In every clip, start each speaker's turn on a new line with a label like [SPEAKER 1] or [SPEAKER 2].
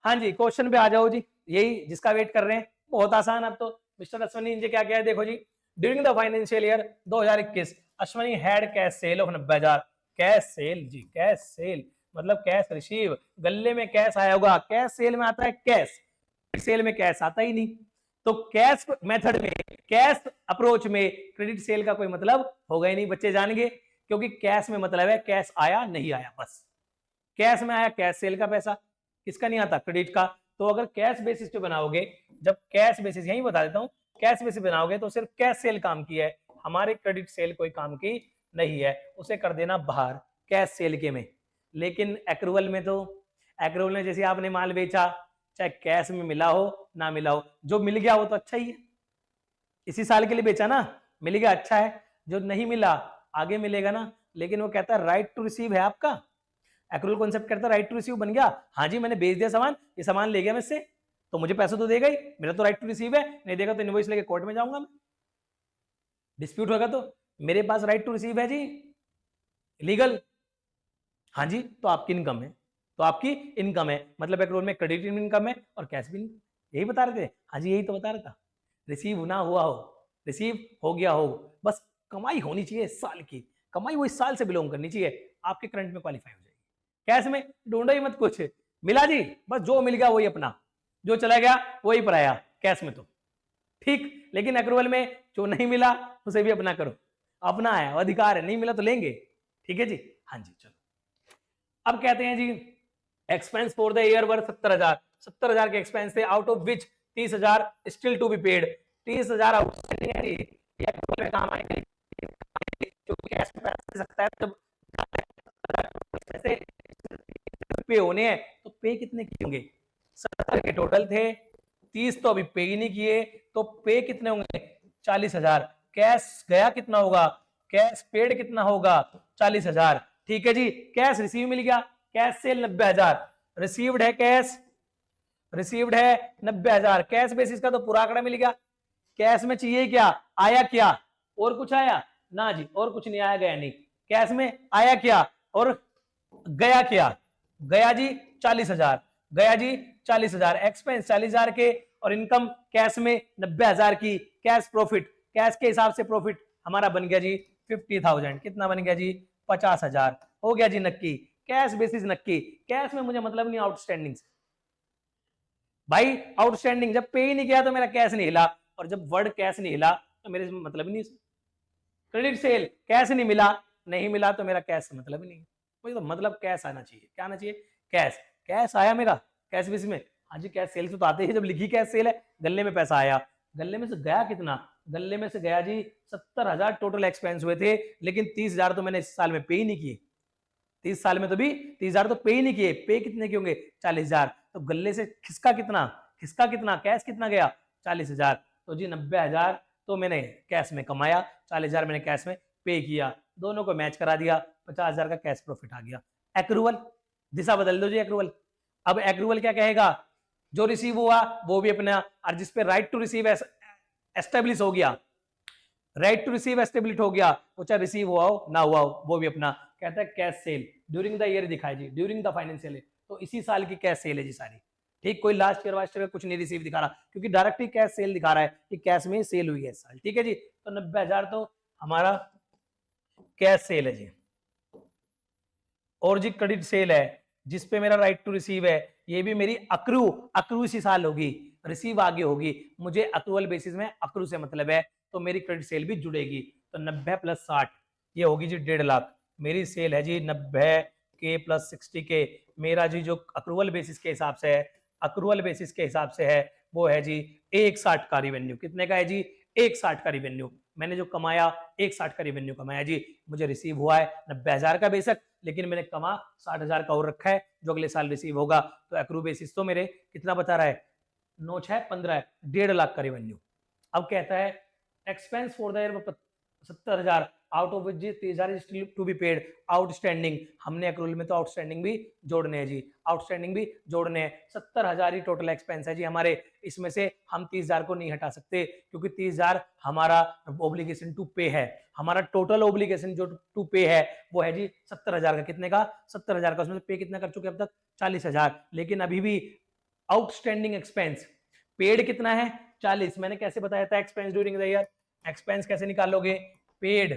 [SPEAKER 1] हाँ जी, क्वेश्चन पे आ जाओ जी, यही जिसका वेट कर रहे हैं। बहुत आसान। अब तो मिस्टर अश्वनी जी क्या क्या है देखो जी। During the financial year 2021 Ashwani had cash sale of 90,000। Cash sale जी, कैश सेल मतलब कैश रिसीव, गले में कैश आया होगा। कैश सेल में आता है कैश, सेल में कैश आता ही नहीं। तो कैश मेथड में, कैश अप्रोच में क्रेडिट सेल का कोई मतलब होगा ही नहीं, बच्चे जानेंगे। क्योंकि कैश में मतलब है कैश आया नहीं आया, बस कैश में आया कैश सेल का पैसा, किसका नहीं आता, क्रेडिट का। तो अगर कैश बेसिस पे बनाओगे, जब कैश बेसिस, यही बता देता हूं, कैश बेसिस बनाओगे तो सिर्फ कैश सेल काम की है, हमारे क्रेडिट सेल कोई काम की नहीं है, उसे कर देना बाहर कैश सेल के में। लेकिन एक्रूवल में तो, एक्रूवल में जैसे आपने माल बेचा, चाहे कैश में मिला हो ना मिला हो, जो मिल गया वो तो अच्छा ही है, इसी साल के लिए बेचा ना, मिल गया अच्छा है, जो नहीं मिला आगे मिलेगा ना। लेकिन वो कहता है राइट टू रिसीव है आपका, एक्रूवल कॉन्सेप्ट करता है राइट टू रिसीव बन गया। हाँ जी, मैंने बेच दिया सामान, ये सामान ले गया मुझसे, तो मुझे पैसा तो देगा ही, मेरा तो राइट टू रिसीव है, नहीं देगा तो इनवॉइस लेके कोर्ट में जाऊंगा मैं, डिस्प्यूट होगा तो मेरे पास राइट टू रिसीव है जी, लीगल। हाँ जी, तो आपकी इनकम है, तो आपकी इनकम है, मतलब एक्रूवल में क्रेडिट इनकम है और कैश भी, यही बता रहे थे। हाँ जी, यही तो बता रहा था, रिसीव ना हुआ हो, रिसीव हो गया हो, बस कमाई होनी चाहिए साल की, कमाई वो इस साल से बिलोंग करनी चाहिए, आपके करंट में क्वालिफाई हो जाएगी। कैश में ढूंढो ही मत कुछ, मिला जी, बस जो मिल गया वही अपना, जो चला गया वही पराया, कैश में तो ठीक। लेकिन एक्रूवल में जो नहीं मिला उसे भी अपना करो, अपना है, अधिकार है, नहीं मिला तो लेंगे, ठीक है जी। हाँ जी, चलो अब कहते हैं जी, expense for the year worth 70,000, 70,000 के एक्सपेंस थे, out of which 30,000 still to be paid, 30,000 outstanding है जी, ये एक्रूवल में काम आएंगे, क्योंकि कैश में पैसा दे सकता है, जब पे होने हैं तो पे कितने किए होंगे, 70 के टोटल थे, 30 तो अभी पे ही नहीं किए, तो पे कितने होंगे 40,000। कैश गया कितना होगा, कैश पेड कितना होगा 40,000, ठीक है जी। कैश रिसीव मिल गया, कैश सेल 90,000, रिसीव्ड है कैश, रिसीव्ड है 90,000, कैश बेसिस का तो पूरा आंकड़ा मिल गया। कैश में चाहिए क्या, आया क्या, और कुछ आया ना जी, और कुछ नहीं आया, गया नहीं। कैश में आया क्या और गया क्या, गया जी 40,000, गया जी 40,000, एक्सपेंस 40,000 के और इनकम कैश में 90,000 की, कैश प्रॉफिट, कैश के हिसाब से प्रॉफिट हमारा बन गया जी 50,000, कितना बन गया जी 50,000, हो गया जी नक्की, कैश बेसिस नक्की। कैश में मुझे मतलब नहीं आउटस्टैंडिंग से, भाई आउटस्टैंडिंग जब पे ही नहीं किया तो मेरा कैश नहीं हिला, और जब वर्ड कैश नहीं हिला तो मेरे मतलब ही नहीं। क्रेडिट सेल कैश नहीं मिला, नहीं मिला तो मेरा कैश से मतलब ही नहीं, तो मतलब कैश आना चाहिए, क्या आना चाहिए, कैश। कैश आया मेरा कैश बेस में, हाँ जी, कैश सेल से तो आते ही जब लिखी कैश सेल है, गले में पैसा आया, गले में से गया कितना, गले में से गया जी 70,000 टोटल एक्सपेंस हुए थे, लेकिन 30,000 तो मैंने इस साल में पे ही नहीं किए, 30 साल में तो भी 30,000 तो पे ही नहीं किए, पे कितने के होंगे 40,000, तो गले से खिसका कितना, खिसका कितना, कैश कितना गया 40,000, तो जी 90,000 तो मैंने कैश में कमाया, 40,000 मैंने कैश में पे किया, दोनों को मैच करा दिया, 50,000 का कैश प्रॉफिट आ गया। एक्रूवल दिशा बदल दो जी, एक्रूवल। अब एक्रूवल क्या कहेगा, जो रिसीव हुआ वो भी अपना, और जिसपे राइट टू रिसीव एस्टेब्लिश हो गया, राइट टू रिसीव एस्टेब्लिश हो गया, वो चाहे रिसीव हुआ हो ना हुआ हो, वो भी अपना। कहता है cash cell during the year दिखाई जी, ड्यूरिंग द फाइनेंशियल, तो इसी साल की कैश सेल है जी सारी, ठीक। कोई लास्ट ईयर वास्ट ईयर कुछ नहीं रिसीव दिखा रहा, क्योंकि डायरेक्ट ही कैश सेल दिखा रहा है कि कैश में सेल हुई है इस साल, ठीक है जी। तो 90,000 तो हमारा कैश सेल है जी, और जी क्रेडिट सेल है जिसपे मेरा राइट टू रिसीव है, ये भी मेरी अक्रू, अक्रू इसी साल होगी, रिसीव आगे होगी, मुझे अक्रूवल बेसिस में अक्रू से मतलब है, तो मेरी क्रेडिट सेल भी जुड़ेगी। तो 90 + 60 ये होगी जी 1.5 लाख, मेरी सेल है जी 90 के + 60 के, मेरा जी जो अक्रूवल बेसिस के हिसाब से है, अक्रूवल बेसिस के हिसाब से है वो है जी 160 का रिवेन्यू, कितने का है जी 160 का रिवेन्यू, मैंने जो कमाया 160 का रिवेन्यू कमाया जी, मुझे रिसीव हुआ है 90,000 का बेशक, लेकिन मैंने कमा 60,000 का और रखा है जो अगले साल रिसीव होगा, तो एक्रू बेसिस तो मेरे कितना बता रहा है, 9 6 15 है, 1.5 लाख का रेवेन्यू। अब कहता है expense for the year 70,000, out of which 30,000 is still to be paid, outstanding, हमने एक्रूवल में तो आउटस्टैंडिंग भी जोड़ने हैं जी, आउटस्टैंडिंग भी जोड़ने हैं, 70,000 ही टोटल एक्सपेंस है जी हमारे, इसमें से हम 30,000 को नहीं हटा सकते, क्योंकि 30,000 हमारा ओब्लिगेशन टू पे है, हमारा टोटल ओब्लिगेशन जो टू पे है वो है जी 70,000 का, कितने का 70,000 का, उसमें से पे कितना कर चुके अब तक 40,000, लेकिन अभी भी आउटस्टैंडिंग एक्सपेंस, पेड कितना है 40, मैंने कैसे बताया था expense during the year, expense कैसे निकालोगे, पेड,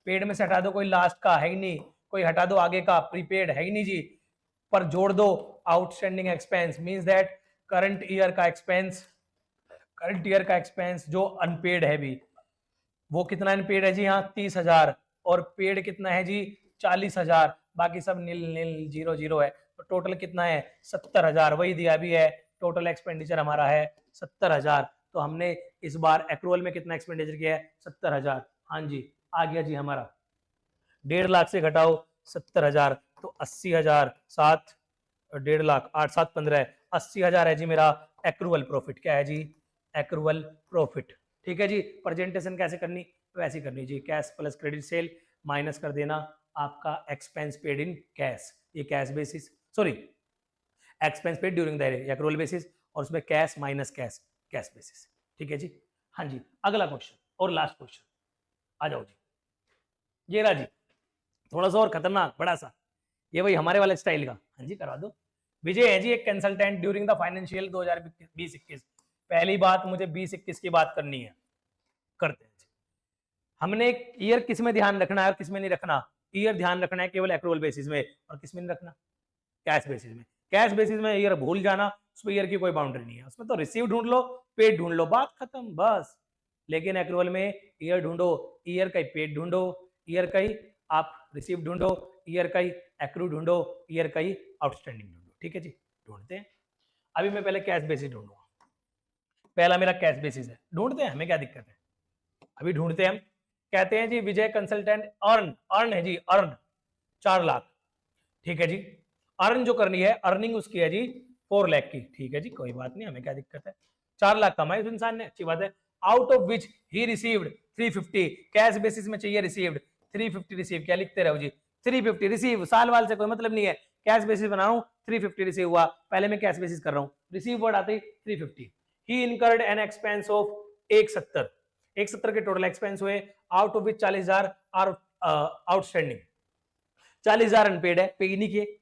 [SPEAKER 1] पेड में से हटा दो कोई लास्ट का है ही नहीं, कोई हटा दो आगे का प्रीपेड है ही नहीं जी, पर जोड़ दो outstanding expense, means that current year का एक्सपेंस, करंट ईयर का एक्सपेंस जो अनपेड है भी, वो कितना अनपेड है जी, हाँ 30,000, और पेड कितना है जी 40,000, बाकी सब नील नील जीरो जीरो है, तो टोटल कितना है 70,000, वही दिया भी है, टोटल एक्सपेंडिचर हमारा है 70,000, तो हमने इस बार एक्रूअल में कितना एक्सपेंडिचर किया है 70,000, हाँ जी आ गया जी हमारा, 1.5 लाख से घटाओ 70,000 तो 80,000, 7 1.5 लाख 8 7 15 80,000 है जी मेरा एक्रूअल प्रॉफिट, क्या है जी एक्रूअल प्रॉफिट, ठीक है जी। प्रेजेंटेशन कैसे करनी, वैसे करनी जी, cash plus credit sale minus कर देना आपका एक्सपेंस पेड इन कैश, ये cash basis, sorry expense paid during the accrual basis, और उसमें cash minus cash, cash basis, ठीक है जी। हाँ जी अगला क्वेश्चन और लास्ट क्वेश्चन, आ जाओ जी, ये रहा जी, थोड़ा सा और खतरनाक बड़ा सा, ये वही हमारे वाले स्टाइल का, हाँ जी करवा दो। विजय है जी एक कंसल्टेंट ड्यूरिंग द फाइनेंशियल 2020-21, पहली बात मुझे 20-21 की बात करनी है, करते हैं जी। हमने ईयर किस में ध्यान रखना है और किस में नहीं रखना, ईयर ध्यान रखना है केवल एक्रूअल बेसिस में, और किस में नहीं रखना कैश बेसिस में, कैश बेसिस में ईयर भूल जाना, उसमें ईयर की कोई बाउंड्री नहीं है, उसमें तो रिसीव ढूंढ लो पेड ढूंढ लो बात खत्म बस, लेकिन एक्रूअल में ईयर ढूंढो, ईयर का ही पेड ढूंढो, ईयर का ही आप रिसीव ढूंढो, ईयर का ही एक्रू ढूंढो, ईयर का ही आउटस्टैंडिंग ढूंढो, ठीक है जी ढूंढते हैं। अभी मैं पहले कैश बेसिस ढूंढूंगा, पहला मेरा कैश बेसिस है, ढूंढते हैं हमें क्या दिक्कत है, अभी ढूंढते हैं हम। कहते हैं जी विजय कंसल्टेंट अर्न, अर्न है जी अर्न 4 लाख, ठीक है जी, अर्न जो करनी है अर्निंग उसकी है जी 4 लाख की, ठीक है जी कोई बात नहीं हमें क्या दिक्कत है, 4 लाख कमाई उस इंसान ने, अच्छी बात है। Out of which he received 350, cash basis में चाहिए रिसीव्ड 350, रिसीव क्या लिखते रहो जी 350, रिसीव साल वाल से कोई मतलब नहीं है, कैश बेसिस बना रहा हूं 350 रिसीव हुआ, पहले मैं कैश बेसिस कर रहा हूं, रिसीव वर्ड आते ही 350, he incurred an expense of 170, 170 के टोटल एक्सपेंस हुए, out of which 40,000 are outstanding, 40,000 unpaid है, पे नहीं किए,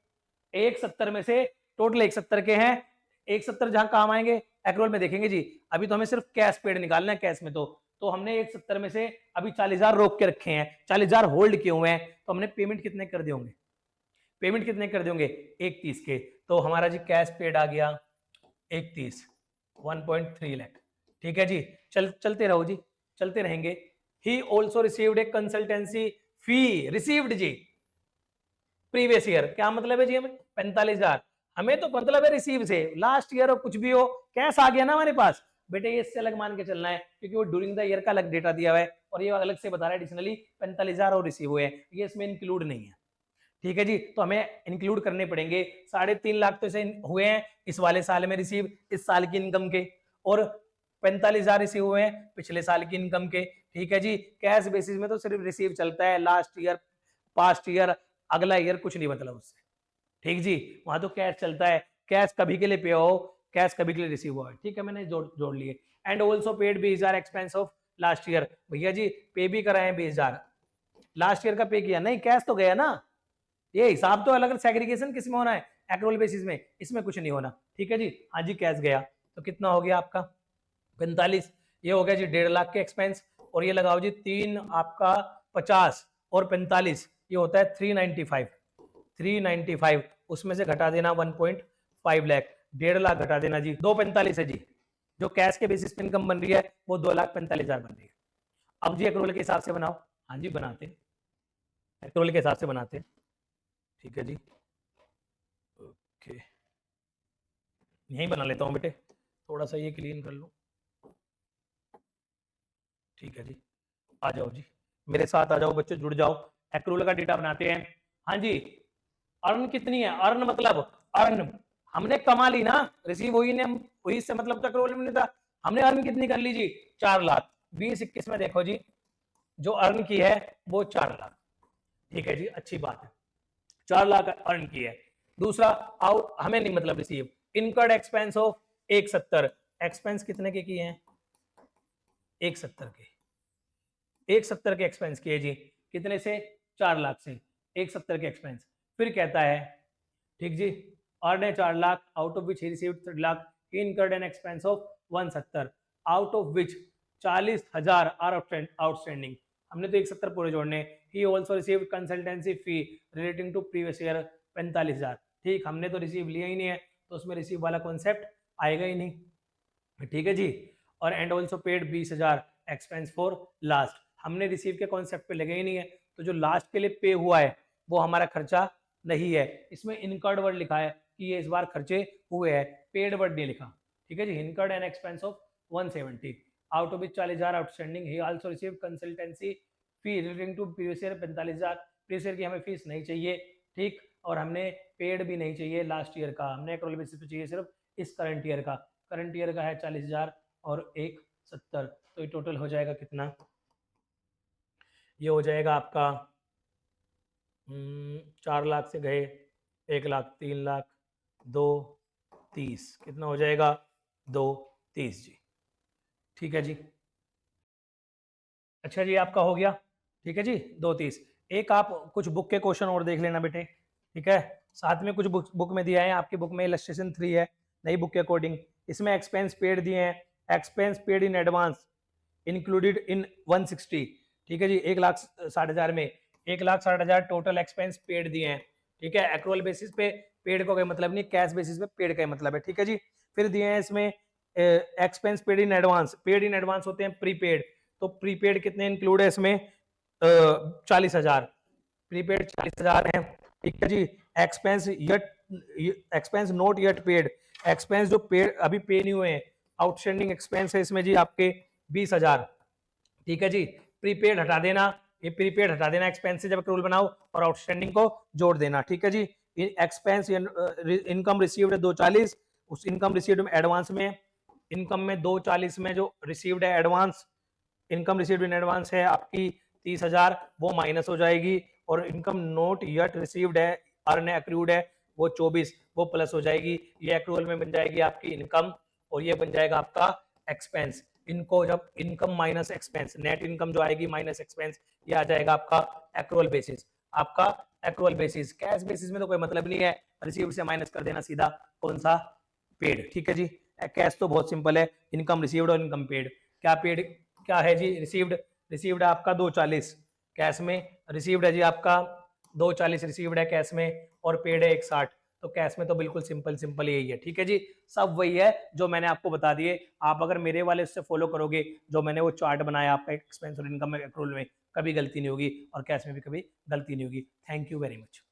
[SPEAKER 1] 170 में से टोटल 170 के हैं, 170 जहां काम आएंगे एक्रोल में देखेंगे जी, अभी तो हमें सिर्फ कैश पेड निकालना है कैश में, तो हमने 170 में से अभी 40,000 रोक के रखे हैं, 40,000 होल्ड किए हुए हैं, तो हमने पेमेंट कितने कर दिए होंगे, पेमेंट कितने कर देंगे 130 के, तो हमारा जी कैश पेड आ गया 130, 1.3 लाख, ठीक है जी। चलते रहो जी, चलते रहेंगे। He also received a consultancy fee, received G previous year, क्या मतलब है जी हमें 45,000, हमें तो मतलब है रिसीव से, लास्ट ईयर हो कुछ भी हो कैश आ गया ना हमारे पास, बेटे ये इससे अलग मान के चलना है, क्योंकि वो ड्यूरिंग द ईयर का अलग डेटा दिया हुआ है, और ये अलग से बता रहा है एडिशनली 45,000 और रिसीव हुए हैं, ये इसमें इंक्लूड नहीं है, ठीक है जी, तो हमें इंक्लूड करने पड़ेंगे, 3.5 लाख तो इसे हुए हैं इस वाले साल में रिसीव, इस साल की इनकम के, और 45,000 रिसीव हुए हैं पिछले साल की इनकम के, ठीक है जी। कैश बेसिस में तो सिर्फ रिसीव चलता है, लास्ट ईयर पास्ट ईयर अगला ईयर कुछ नहीं मतलब उससे, ठीक जी, वहां तो कैश चलता है, कैश कभी के लिए पे हो, कैश कभी के लिए रिसीव हुआ है, ठीक है मैंने जोड़ लिए। And also paid 20,000 expense of last year, भैया जी पे भी कराए 20,000, लास्ट ईयर का पे किया नहीं, कैश तो गया ना, ये हिसाब तो अलग, सेग्रीगेशन किस में होना है एक्रूअल बेसिस में, इसमें कुछ नहीं होना, ठीक है जी। हाँ जी कैश गया, तो कितना हो गया आपका 45, ये हो गया जी 1.5 लाख के एक्सपेंस, और ये लगाओ जी 3 आपका 50 और 45, ये होता है 395, 395 उसमें से घटा देना 1.5 लाख, 1.5 लाख घटा देना जी 245 है जी, जो कैश के बेसिस पे इनकम बन रही है वो 2,45,000 बन रही है। अब जी एक्रूअल के हिसाब से बनाओ, हाँ जी बनाते हैं, एक्रूअल के हिसाब से बनाते हैं, ठीक है जी, ओके यहीं बना लेता हूँ बेटे, थोड़ा सा ये क्लीन कर लूँ, ठीक है जी, आ जाओ जी मेरे साथ आ जाओ बच्चे, जुड़ जाओ, एक्रूअल का डेटा बनाते हैं। हाँ जी अर्न कितनी है, अर्न मतलब अर्न हमने कमा ली ना, रिसीव हुई ने हुई से मतलब तो एक्रूअल में नहीं था, हमने अर्न कितनी कर ली जी 4 लाख, 20-21 में देखो जी जो अर्न की है वो 4 लाख, ठीक है जी अच्छी बात है, 4 लाख अर्न की है। दूसरा आउट हमें नहीं मतलब receive, incurred expense of 170, expense कितने के किए हैं 170 के, 170 के एक्सपेंस किए जी, कितने से 4 लाख से 170 के एक्सपेंस, फिर कहता है ठीक जी अर्न है 4 lakh, out of which he received 3 lakh, he incurred an expense of 170, out of which 40,000 are outstanding. हमने तो 170 पूरे जोड़ने। He also received consultancy fee relating to previous year 45,000। ठीक, हमने तो रिसीव लिया ही नहीं है, तो उसमें रिसीव वाला कॉन्सेप्ट आएगा ही नहीं। ठीक है जी। और and also paid 20,000 expense for last. हमने रिसीव के कॉन्सेप्ट पे लगे ही नहीं है, तो जो लास्ट के लिए पे हुआ है वो हमारा खर्चा नहीं है। इसमें इनकर्ड वर्ड लिखा है कि ये इस बार खर्चे हुए हैं, पेड वर्ड नहीं लिखा। ठीक है जी। Incurred an expense of 170, out of which 40,000 outstanding. He also receive consultancy fee relating to previous year 45,000। Previous year की हमें फीस नहीं चाहिए। ठीक, और हमने पेड भी नहीं चाहिए लास्ट ईयर का, हमने एक्रोल बेसिस पे चाहिए सिर्फ इस करंट ईयर का। करंट ईयर का है 40,000 और 170, तो ये टोटल हो जाएगा कितना? ये हो जाएगा आपका 4 लाख से गए 1 लाख, 3 लाख, 2,30, कितना हो जाएगा? 2,30 जी। ठीक है जी। अच्छा जी, आपका हो गया। ठीक है जी, 2,30। एक आप कुछ बुक के क्वेश्चन और देख लेना बेटे। ठीक है, साथ में कुछ बुक में दिया है, आपकी बुक में इलस्ट्रेशन 3 है नई बुक के अकॉर्डिंग। इसमें एक्सपेंस पेड दिए हैं, expense paid in advance included in 160। ठीक है जी, 1,60,000 में 1,60,000 टोटल एक्सपेंस पेड दिए हैं। ठीक है, एक्रुअल बेसिस पे पेड का कोई मतलब नहीं, कैश बेसिस पे पेड का मतलब है। ठीक है जी। फिर दिए हैं इसमें expense paid in advance. Paid in advance होते हैं प्रीपेड, तो प्रीपेड कितने इंक्लूड है इसमें? 40,000, प्रीपेड 40,000 है। ठीक है जी। Expense yet, expense not yet paid, expense जो पेड अभी पे नहीं हुए हैं, आउटस्टैंडिंग एक्सपेंस है इसमें जी आपके 20,000। ठीक है जी। प्रीपेड हटा देना, ये प्रीपेड हटा देना एक्सपेंस से जब एक्रूल बनाओ, और आउटस्टैंडिंग को जोड़ देना। ठीक है जी। एक्सपेंस इनकम रिसीव्ड है 240, उस इनकम रिसीव्ड में एडवांस में, इनकम में 240 में जो रिसीव्ड है advance, income received in advance है आपकी 30,000, वो माइनस हो जाएगी। और इनकम नोट यट रिसीव्ड है, अर्न एक्रूड है, वो 24, वो प्लस हो जाएगी। ये एक्रूअल में बन जाएगी आपकी इनकम, और ये बन जाएगा आपका एक्सपेंस। इनको जब income minus expense, net income जो आएगी माइनस एक्सपेंस, ये आ जाएगा आपका एक्रूअल बेसिस। आपका एक्रूअल बेसिस, कैश बेसिस में तो कोई मतलब नहीं है, रिसीव्ड से माइनस कर देना सीधा, कौन सा? पेड। ठीक है जी। कैश तो बहुत सिंपल है, इनकम रिसीव्ड और इनकम पेड। क्या पेड क्या है जी? रिसीव्ड, रिसीव्ड है आपका 240, कैश में रिसीव्ड है जी आपका 240 रिसीव्ड है कैश में, और पेड है 160। तो कैश में तो बिल्कुल सिंपल सिंपल यही है। ठीक है जी, सब वही है जो मैंने आपको बता दिए। आप अगर मेरे वाले उससे फॉलो करोगे, जो मैंने वो चार्ट बनाया आपका एक्सपेंस और इनकम एक्रूअल में, कभी गलती नहीं होगी, और कैश में भी कभी गलती नहीं होगी। Thank you very much.